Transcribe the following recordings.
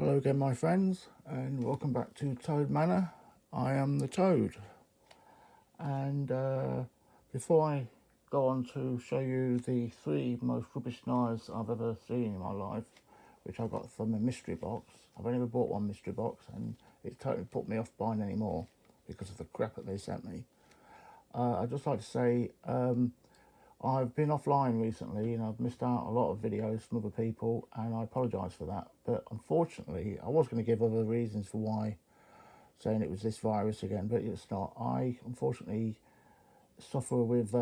Hello again, my friends, and welcome back to Toad Manor. I am the Toad, and before I go on to show you the three most rubbish knives I've ever seen in my life, which I got from a mystery box. I've only ever bought one mystery box, and it's totally put me off buying any more because of the crap that they sent me. I'd just like to say I've been offline recently and I've missed out a lot of videos from other people, and I apologise for that. But unfortunately, I was going to give other reasons for why, saying it was this virus again, but it's not. I unfortunately suffer with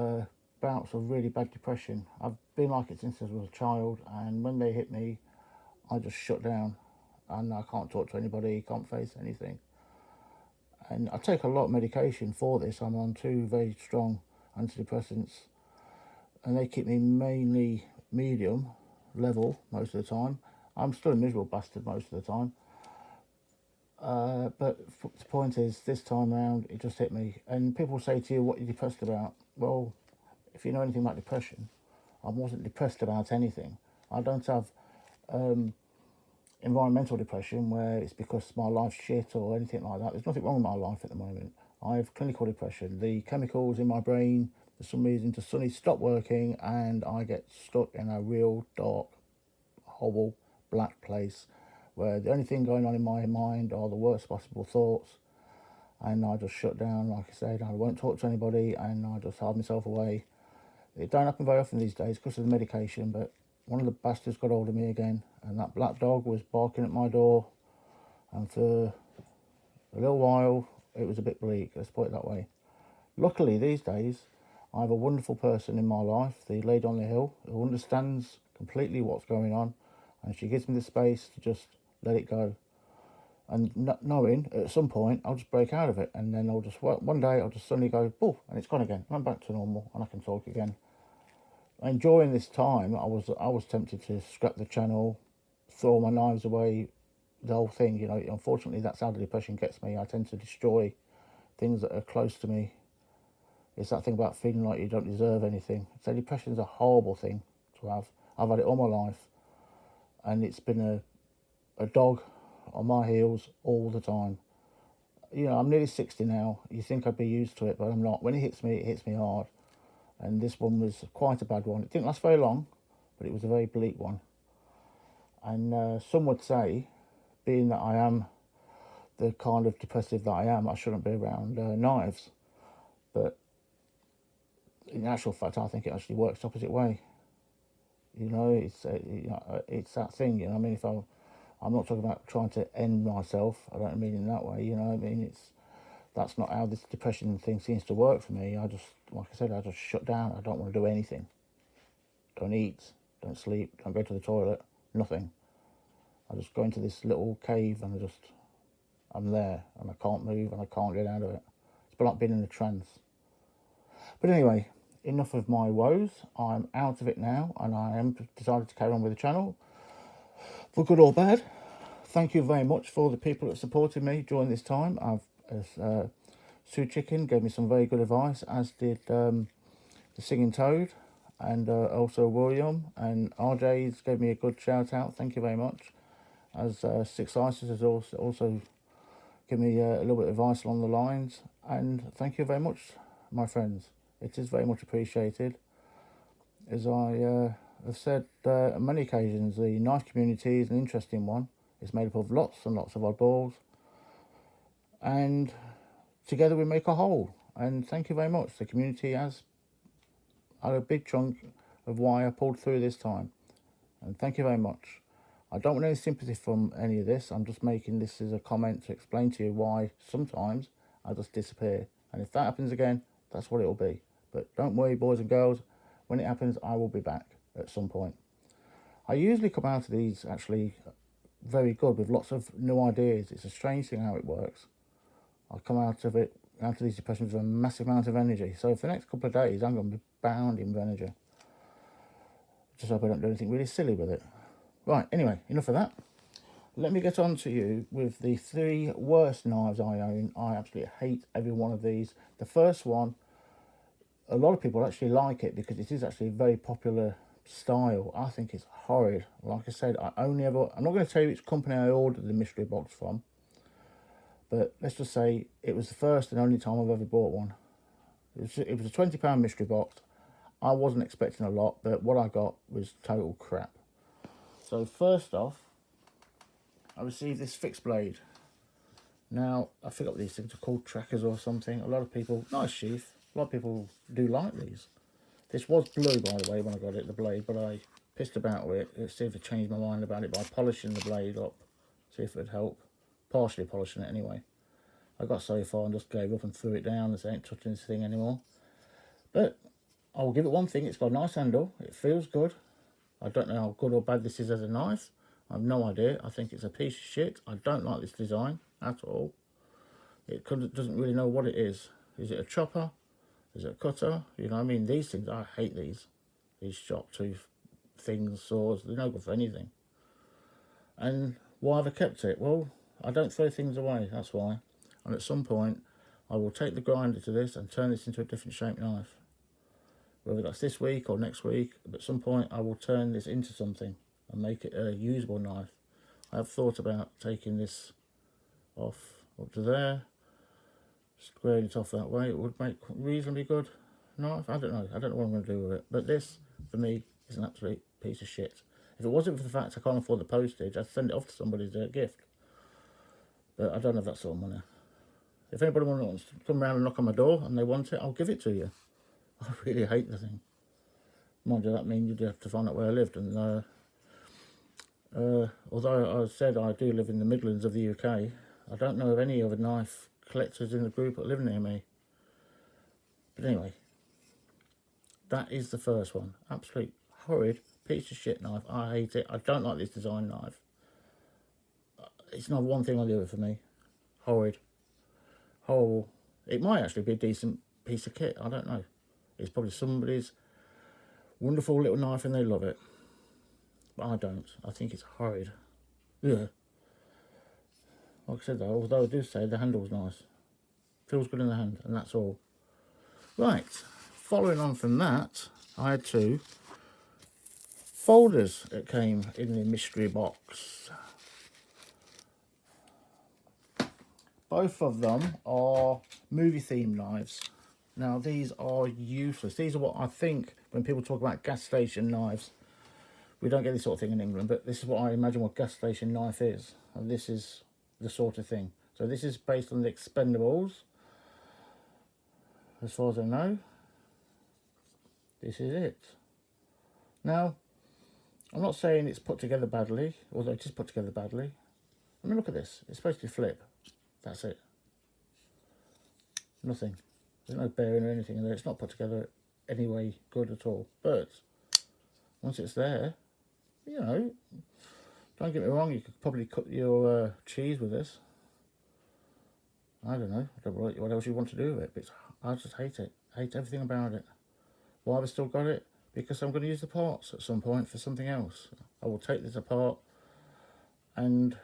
bouts of really bad depression. I've been like it since I was a child, and when they hit me, I just shut down and I can't talk to anybody, can't face anything. And I take a lot of medication for this. I'm on two very strong antidepressants, and they keep me mainly medium level most of the time. I'm still a miserable bastard most of the time. But the point is, this time around, it just hit me. And people say to you, what are you depressed about? Well, if you know anything about depression, I wasn't depressed about anything. I don't have environmental depression where it's because my life's shit or anything like that. There's nothing wrong with my life at the moment. I have clinical depression. The chemicals in my brain, for some reason, just suddenly stop working, and I get stuck in a real dark, horrible, black place where the only thing going on in my mind are the worst possible thoughts, and I just shut down. Like I said, I won't talk to anybody, and I just hide myself away. It don't happen very often these days because of the medication, but one of the bastards got hold of me again, and that black dog was barking at my door, and for a little while it was a bit bleak, let's put it that way. Luckily these days I have a wonderful person in my life, the lady on the hill, who understands completely what's going on, and she gives me the space to just let it go, and knowing at some point I'll just break out of it, and then I'll just one day I'll just suddenly go poof, and it's gone again, and I'm back to normal, and I can talk again. And during this time, I was tempted to scrap the channel, throw my knives away, the whole thing. You know, unfortunately, that's how the depression gets me. I tend to destroy things that are close to me. It's that thing about feeling like you don't deserve anything. So depression's a horrible thing to have. I've had it all my life, and it's been a dog on my heels all the time. You know, I'm nearly 60 now. You think I'd be used to it, but I'm not. When it hits me hard. And this one was quite a bad one. It didn't last very long, but it was a very bleak one. And some would say, being that I am the kind of depressive that I am, I shouldn't be around knives. But in actual fact, I think it actually works the opposite way. You know, it's that thing. You know, I mean, I'm not talking about trying to end myself. I don't mean in that way. You know, I mean that's not how this depression thing seems to work for me. I just, like I said, I just shut down. I don't want to do anything. Don't eat, don't sleep, don't go to the toilet, nothing. I just go into this little cave and I'm there, and I can't move and I can't get out of it. It's like being in a trance. But anyway, enough of my woes. I'm out of it now, and I am decided to carry on with the channel, for good or bad. Thank you very much for the people that supported me during this time. Sue Chicken gave me some very good advice, as did the Singing Toad, and also William, and RJ's gave me a good shout out. Thank you very much. As Six Isis has also given me a little bit of advice along the lines, and thank you very much, my friends. It is very much appreciated. As I have said on many occasions, the knife community is an interesting one. It's made up of lots and lots of oddballs, and together we make a whole. And thank you very much. The community has had a big chunk of why I pulled through this time, and thank you very much. I don't want any sympathy from any of this. I'm just making this as a comment to explain to you why sometimes I just disappear, and if that happens again, that's what it will be. But don't worry, boys and girls, when it happens, I will be back at some point. I usually come out of these actually very good, with lots of new ideas. It's a strange thing how it works. I come out of these depressions with a massive amount of energy. So for the next couple of days, I'm going to be bounding with energy. Just hope I don't do anything really silly with it. Right, anyway, enough of that. Let me get on to you with the three worst knives I own. I absolutely hate every one of these. The first one, a lot of people actually like it because it is actually a very popular style. I think it's horrid. Like I said, I'm not going to tell you which company I ordered the mystery box from, but let's just say it was the first and only time I've ever bought one. It was a £20 mystery box. I wasn't expecting a lot, but what I got was total crap. So first off, I received this fixed blade. Now, I forgot what these things are called, trackers or something. A lot of people, nice sheath, a lot of people do like these. This was blue, by the way, when I got it, the blade, but I pissed about with it, see if I changed my mind about it by polishing the blade up, see if it would help. Partially polishing it anyway. I got so far and just gave up and threw it down and said, I ain't touching this thing anymore. But I will give it one thing, it's got a nice handle, it feels good. I don't know how good or bad this is as a knife. I have no idea. I think it's a piece of shit. I don't like this design at all. Doesn't really know what it is. Is it a chopper? Is it a cutter? You know what I mean? These things, I hate these. These sharp tooth things, saws, they're no good for anything. And why have I kept it? Well, I don't throw things away, that's why. And at some point, I will take the grinder to this and turn this into a different shaped knife. Whether that's this week or next week, but at some point I will turn this into something and make it a usable knife. I have thought about taking this off up to there, squaring it off that way. It would make reasonably good knife. I don't know what I'm going to do with it, but this for me is an absolute piece of shit. If it wasn't for the fact I can't afford the postage, I'd send it off to somebody as a gift, but I don't have that sort of money. If anybody wants to come around and knock on my door and they want it, I'll give it to you. I really hate the thing. Mind you, that means you'd have to find out where I lived. And although I said I do live in the Midlands of the UK, I don't know of any other knife collectors in the group that live near me. But anyway, that is the first one. Absolute horrid piece of shit knife. I hate it. I don't like this design knife. It's not one thing or the other for me. Horrid. Horrible. It might actually be a decent piece of kit. I don't know. It's probably somebody's wonderful little knife and they love it. But I don't. I think it's horrid. Yeah. Like I said though, although I do say the handle's nice. Feels good in the hand, and that's all. Right. Following on from that, I had two folders that came in the mystery box. Both of them are movie themed knives. Now these are useless. These are what I think when people talk about gas station knives. We don't get this sort of thing in England, but this is what I imagine what gas station knife is. And this is the sort of thing. So this is based on the Expendables. As far as I know, this is it. Now, I'm not saying it's put together badly, although it is put together badly. I mean, look at this. It's supposed to flip. That's it. Nothing. There's no bearing or anything in there. It's not put together anyway good at all. But once it's there, you know, don't get me wrong, you could probably cut your cheese with this. I don't know. I don't know what else you want to do with it, but I just hate it. I hate everything about it. Why have I still got it? Because I'm going to use the parts at some point for something else. I will take this apart and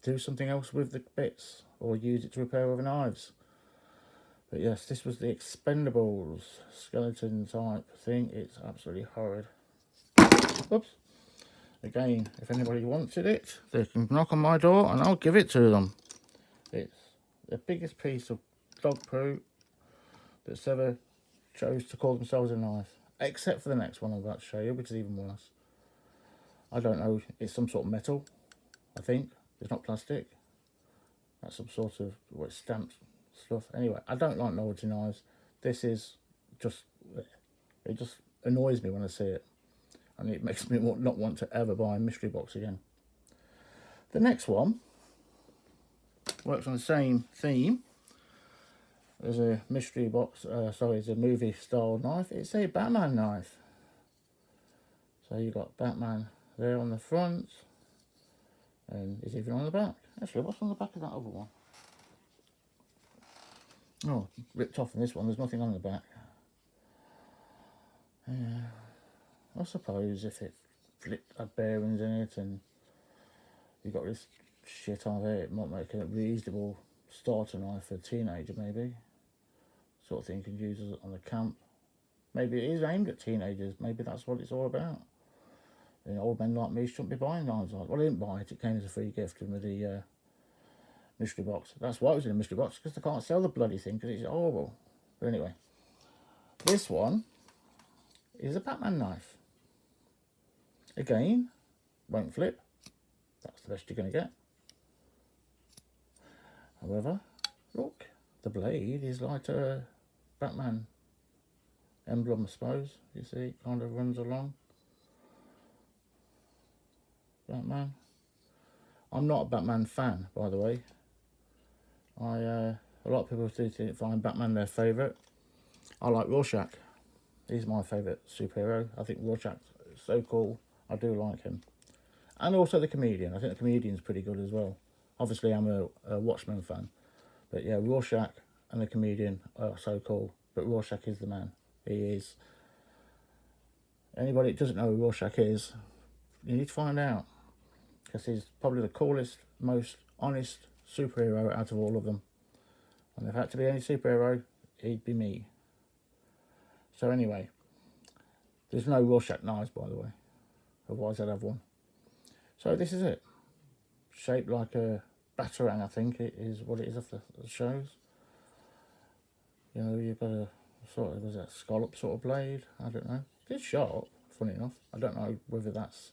do something else with the bits, or use it to repair other knives. But yes, this was the Expendables skeleton type thing. It's absolutely horrid. Oops. Again, if anybody wanted it, they can knock on my door and I'll give it to them. It's the biggest piece of dog poo that's ever chose to call themselves a knife. Except for the next one I'm about to show you, which is even worse. I don't know, it's some sort of metal, I think. It's not plastic. That's some sort of stamped stuff. Anyway, I don't like novelty knives. This is just, it just annoys me when I see it. And it makes me not want to ever buy a mystery box again. The next one works on the same theme. There's a mystery box, it's a movie style knife. It's a Batman knife. So you've got Batman there on the front. And it's even on the back. Actually, what's on the back of that other one? Oh, ripped off in this one. There's nothing on the back. I suppose if it had bearings in it and you got this shit on it, it might make a reasonable starter knife for a teenager maybe. Sort of thing you can use on the camp. Maybe it is aimed at teenagers. Maybe that's what it's all about. You know, old men like me shouldn't be buying Knives Out. Well, I didn't buy it. It came as a free gift with the mystery box. That's why it was in a mystery box, because they can't sell the bloody thing because it's horrible. But anyway, this one is a Batman knife. Again, won't flip. That's the best you're going to get. However, look, the blade is like a Batman emblem, I suppose. You see, it kind of runs along. Batman. I'm not a Batman fan, by the way. A lot of people do find Batman their favourite. I like Rorschach. He's my favourite superhero. I think Rorschach is so cool. I do like him. And also the Comedian. I think the Comedian's pretty good as well. Obviously, I'm a Watchmen fan. But yeah, Rorschach and the Comedian are so cool. But Rorschach is the man. He is. Anybody that doesn't know who Rorschach is, you need to find out. Because he's probably the coolest, most honest superhero out of all of them. And if it had to be any superhero, he'd be me. So anyway, there's no Rorschach knives, by the way. Otherwise I'd have one. So this is it. Shaped like a batarang, I think it is what it is off the shows. You know, you've got a sort of, was that scallop sort of blade? I don't know. It's sharp, funny enough. I don't know whether that's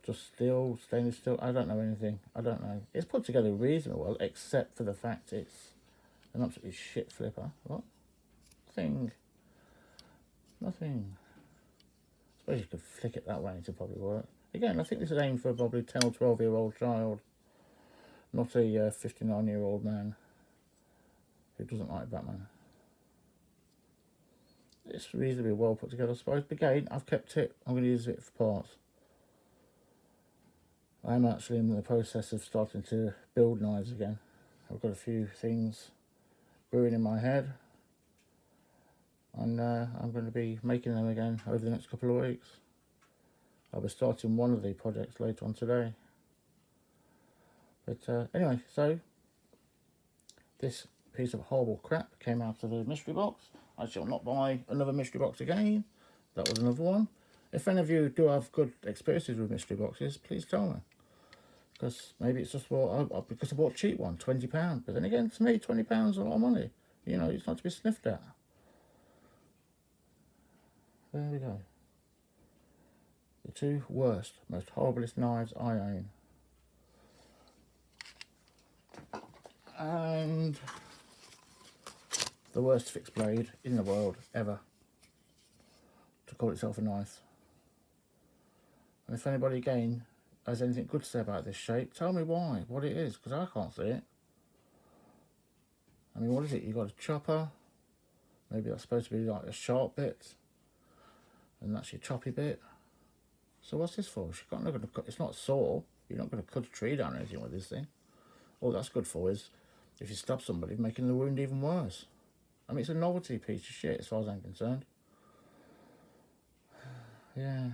just steel, stainless steel. I don't know anything. I don't know. It's put together reasonably well, except for the fact it's an absolutely shit flipper. What? Thing. Nothing. I suppose you could flick it that way and it would probably work. Again, I think this is aimed for probably 10 or 12-year-old child, not a 59-year-old man who doesn't like Batman. It's reasonably well put together, I suppose. But again, I've kept it. I'm going to use it for parts. I'm actually in the process of starting to build knives again. I've got a few things brewing in my head. And I'm going to be making them again over the next couple of weeks. I'll be starting one of the projects later on today. But anyway, so this piece of horrible crap came out of the mystery box. I shall not buy another mystery box again. That was another one. If any of you do have good experiences with mystery boxes, please tell me. Because maybe it's just because I bought a cheap one, £20. But then again, to me, £20 is a lot of money. You know, it's not to be sniffed at. There we go. The two worst, most horriblest knives I own. And the worst fixed blade in the world ever to call itself a knife. And if anybody again has anything good to say about this shape, tell me why, what it is, because I can't see it. I mean, what is it? You've got a chopper. Maybe that's supposed to be like a sharp bit. And that's your choppy bit. So what's this for? It's not a saw. You're not going to cut a tree down or anything with this thing. All that's good for is if you stab somebody, making the wound even worse. I mean, it's a novelty piece of shit as far as I'm concerned. Yeah.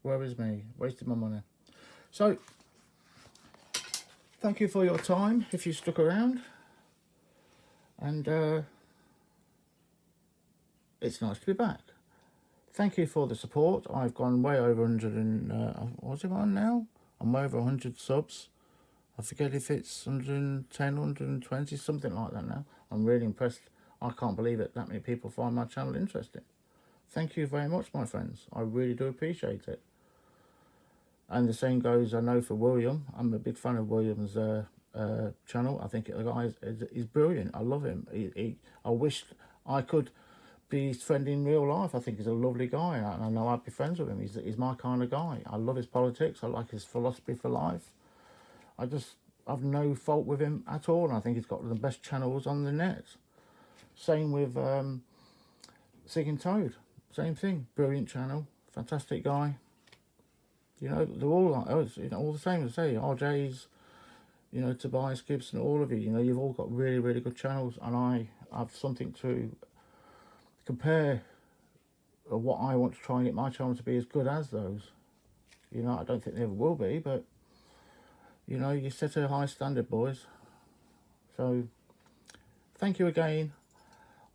Woe is me. Wasted my money. So, thank you for your time if you stuck around. And it's nice to be back. Thank you for the support. I've gone way over 100 and, what's it on now? I'm over 100 subs. I forget if it's 110, 120, something like that now. I'm really impressed. I can't believe it. That many people find my channel interesting. Thank you very much, my friends. I really do appreciate it. And the same goes, I know, for William. I'm a big fan of William's channel. I think the guy is brilliant. I love him. I wish I could be his friend in real life. I think he's a lovely guy, and I know I'd be friends with him. He's my kind of guy. I love his politics. I like his philosophy for life. I've no fault with him at all, and I think he's got the best channels on the net. Same with Seeking Toad. Same thing. Brilliant channel. Fantastic guy. You know, they're all like, all the same as I say. RJ's, you know, Tobias Gibson, all of you. You know, you've all got really, really good channels, and I have something to compare what I want to try and get my channel to be as good as those. You know, I don't think they ever will be, but you know, you set a high standard, boys. So thank you again.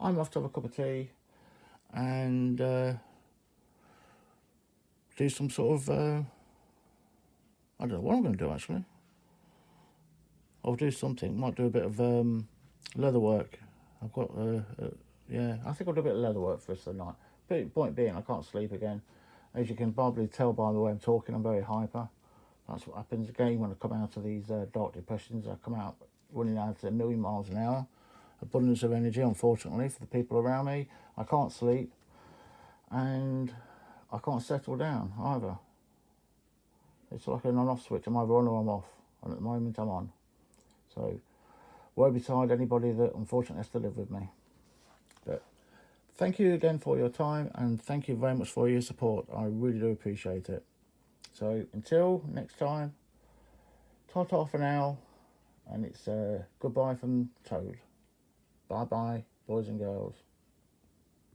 I'm off to have a cup of tea, and do some sort of, I don't know what I'm going to do actually. I'll do something, might do a bit of leather work. I've got, yeah, I think I'll do a bit of leather work for the rest of the night. But point being, I can't sleep again. As you can probably tell by the way I'm talking, I'm very hyper. That's what happens again when I come out of these dark depressions. I come out running out at 1,000,000 miles an hour. Abundance of energy, unfortunately, for the people around me. I can't sleep, and I can't settle down either. It's like an on-off switch. I'm either on or I'm off, and at the moment I'm on. So, woe betide anybody that unfortunately has to live with me. But thank you again for your time, and thank you very much for your support. I really do appreciate it. So until next time, ta-ta for now, and it's goodbye from Toad. Bye-bye, boys and girls.